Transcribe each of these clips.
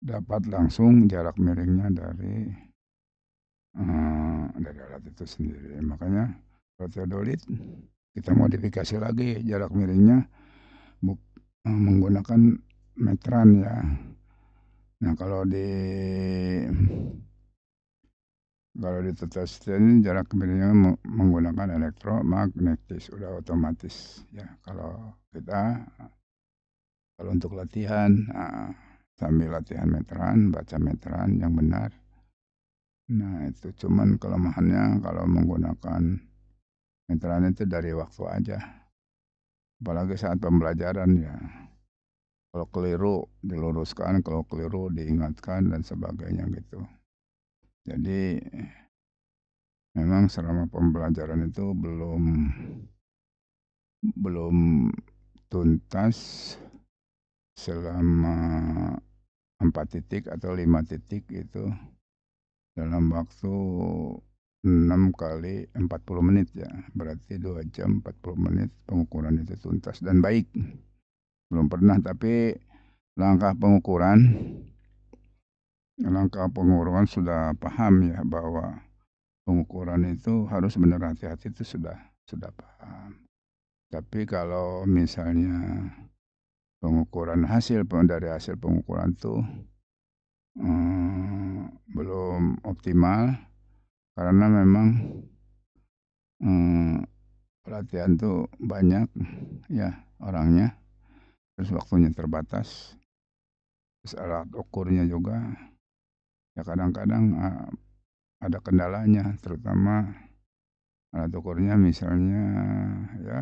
dapat langsung jarak miringnya dari alat itu sendiri. Makanya kalau teodolit kita modifikasi lagi jarak miringnya menggunakan meteran ya. Nah kalau di testosteron jarak miringnya menggunakan elektromagnetis, udah otomatis ya. Kalau untuk latihan, sambil latihan meteran, baca meteran yang benar. Nah itu cuman kelemahannya kalau menggunakan meteran itu dari waktu aja. Apalagi saat pembelajaran ya. Kalau keliru diluruskan, kalau keliru diingatkan dan sebagainya gitu. Jadi memang selama pembelajaran itu belum tuntas selama 4 titik atau 5 titik itu dalam waktu 6 kali 40 menit ya. Berarti 2 jam 40 menit pengukuran itu tuntas dan baik. Belum pernah, tapi langkah pengukuran sudah paham ya bahwa pengukuran itu harus benar hati-hati itu sudah paham. Tapi kalau misalnya dari hasil pengukuran itu belum optimal karena memang pelatihan tuh banyak ya orangnya, terus waktunya terbatas, terus alat ukurnya juga ya kadang-kadang ada kendalanya, terutama alat ukurnya misalnya ya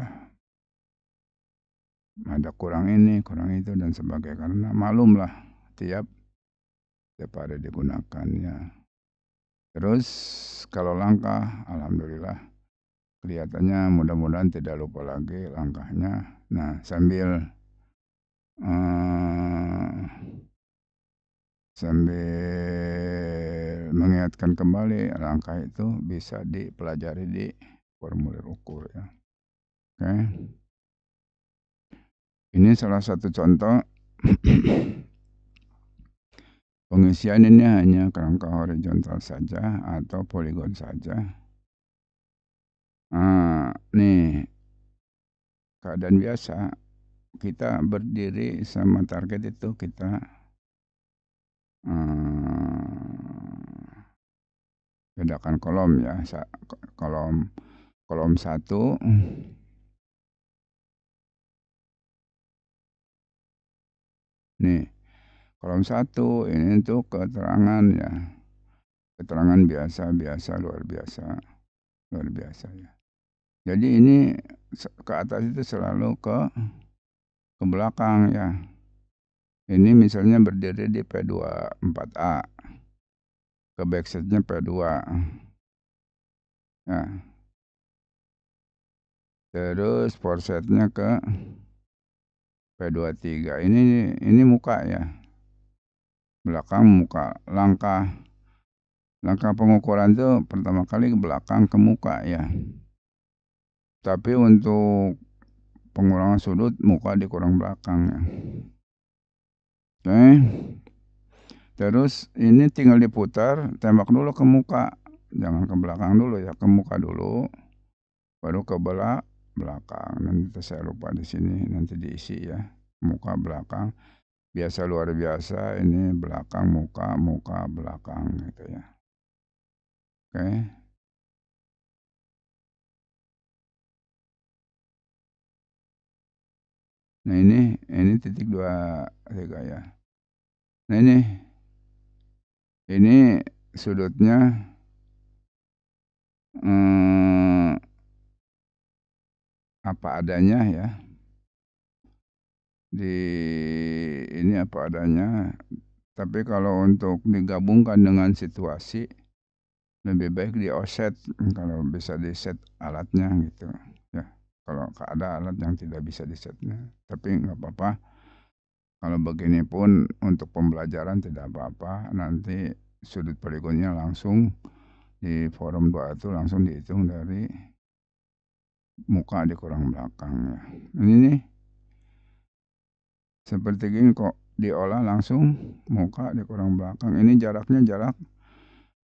ada kurang ini, kurang itu dan sebagainya. Karena malum lah tiap hari digunakan ya. Terus kalau langkah, alhamdulillah kelihatannya mudah-mudahan tidak lupa lagi langkahnya. Nah sambil mengingatkan kembali langkah itu bisa dipelajari di formulir ukur ya. Oke. Ini salah satu contoh pengisian ini hanya kerangka horizontal saja atau poligon saja. Nih keadaan biasa kita berdiri sama target itu kita bedakan kolom ya. Kolom 1 nih. Kolom 1 ini untuk keterangan ya. Keterangan biasa, luar biasa ya. Jadi ini ke atas itu selalu ke belakang ya. Ini misalnya berdiri di P24A. Ke backsetnya P2. Ya. Terus forsetnya ke P23. Ini muka ya. Belakang muka. Langkah pengukuran itu pertama kali ke belakang ke muka ya. Tapi untuk pengurangan sudut muka dikurang belakang ya. Oke. Terus ini tinggal diputar, tembak dulu ke muka. Jangan ke belakang dulu ya, ke muka dulu. Baru ke belakang. Nanti saya lupa di sini, nanti diisi ya. Muka belakang. Biasa luar biasa, ini belakang muka belakang gitu ya. Oke. Nah ini titik 23 ya. Nah ini sudutnya apa adanya ya. Ini apa adanya. Tapi kalau untuk digabungkan dengan situasi lebih baik di offset kalau bisa di set alatnya gitu ya. Kalau ada alat yang tidak bisa di setnya, tapi nggak apa-apa. Kalau begini pun untuk pembelajaran tidak apa-apa. Nanti sudut poligonnya langsung di forum 2 itu langsung dihitung dari muka dikurang belakang ya. Ini nih seperti gini kok diolah langsung muka dikurang belakang. Ini jaraknya jarak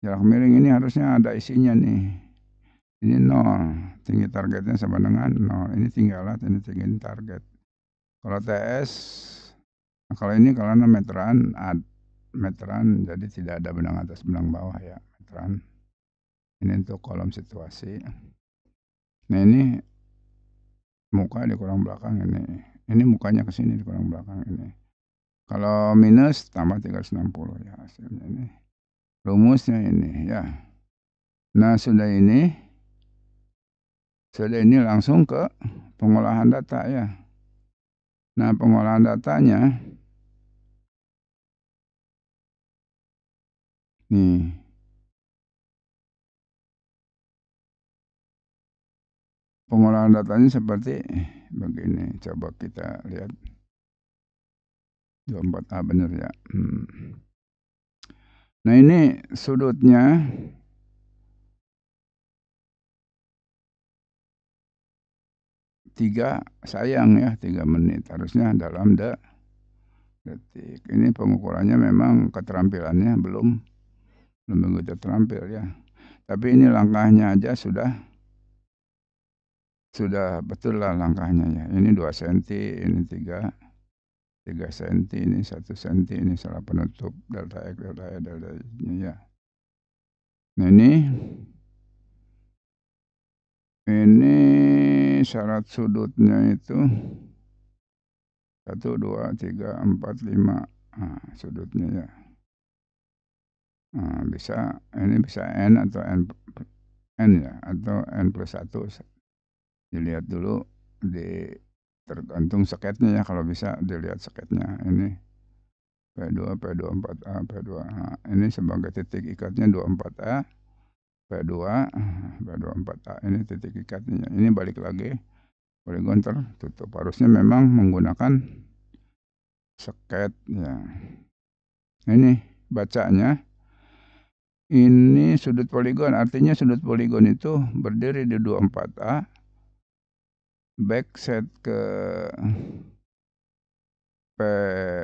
miring ini harusnya ada isinya nih. Ini 0, tinggi targetnya sama dengan 0. Ini tinggi alat, ini tinggi target. Kalau TS, kalau ini karena meteran, jadi tidak ada benang atas benang bawah ya, meteran. Ini untuk kolom situasi. Nah ini muka dikurang belakang ini. Ini mukanya ke sini dikurang belakang ini. Kalau minus tambah 360 ya hasilnya ini. Rumusnya ini ya. Nah sudah ini langsung ke pengolahan data ya. Nah pengolahan datanya nih. Pengolahan datanya seperti begini. Coba kita lihat. 24A benar ya. Nah ini sudutnya sayang ya 3 menit. Harusnya dalam detik. Ini pengukurannya memang keterampilannya belum begitu terampil ya. Tapi ini langkahnya aja sudah betul lah langkahnya ya. Ini 2 cm, ini 3 cm, ini 1 cm, ini salah penutup delta X, delta Y, delta Y ya. Nah ini syarat sudutnya itu 1, 2, 3, 4, 5 sudutnya ya. Ini bisa N atau N ya, atau N plus 1. Dilihat dulu tergantung seketnya ya, kalau bisa dilihat seketnya. Ini P2, P24A, P2A. Ini sebagai titik ikatnya 24A, P2, P24A. Ini titik ikatnya. Ini balik lagi, poligon tertutup. Harusnya memang menggunakan seket ya. Ini bacanya. Ini sudut poligon, artinya sudut poligon itu berdiri di 24A, backset ke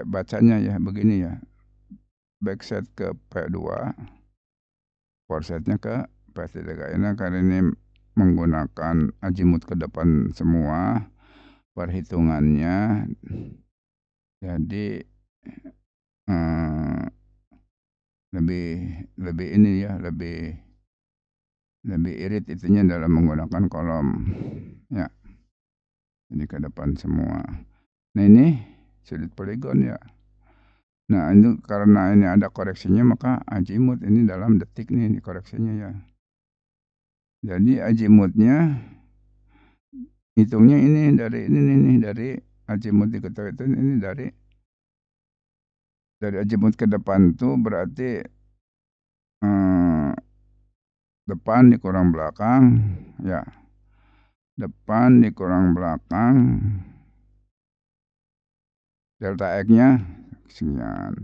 bacanya ya, begini ya, backset ke P2, forsetnya ke P3. Ini karena ini menggunakan azimut ke depan semua perhitungannya, jadi lebih ini ya, lebih irit itunya dalam menggunakan kolom ya. Ini ke depan semua. Nah ini sudut poligon ya. Nah itu karena ini ada koreksinya, maka azimut ini dalam detik nih koreksinya ya. Jadi azimutnya hitungnya ini dari dari azimut diketahui itu ini dari azimut ke depan tuh berarti depan dikurang belakang ya. Depan dikurang belakang delta X-nya sekian.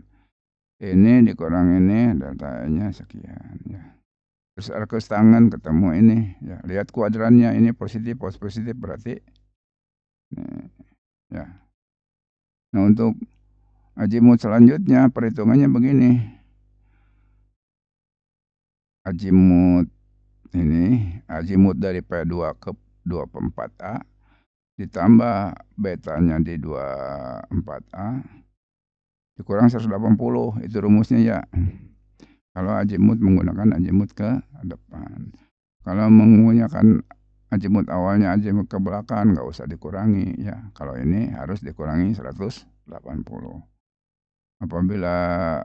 Ini dikurang ini delta Y-nya sekian ya. Terus arcus tangan ketemu ini ya. Lihat kuadrannya, ini positif berarti nih, ya. Nah untuk azimut selanjutnya perhitungannya begini. Azimut dari P2 ke 24A ditambah betanya di 24A dikurang 180, itu rumusnya ya. Kalau azimut menggunakan azimut ke depan. Kalau menggunakan azimut awalnya azimut ke belakang nggak usah dikurangi ya. Kalau ini harus dikurangi 180. Apabila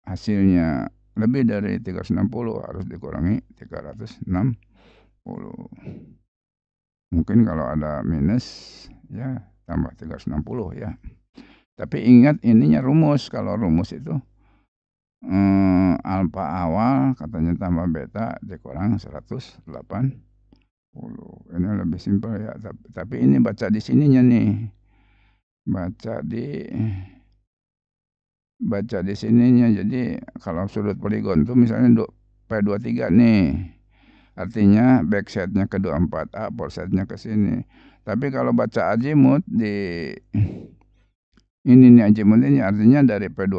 hasilnya lebih dari 360 harus dikurangi 360. Mungkin kalau ada minus ya tambah 360 ya. Tapi ingat ininya rumus. Kalau rumus itu alfa awal katanya tambah beta dikurang 180. Ini lebih simpel ya. Tapi ini baca di sininya nih. Baca di sininya. Jadi kalau sudut poligon tuh misalnya P23 nih. Artinya backsetnya ke 24A, forsetnya ke sini. Tapi kalau baca azimut ini nih azimuth ini artinya dari P2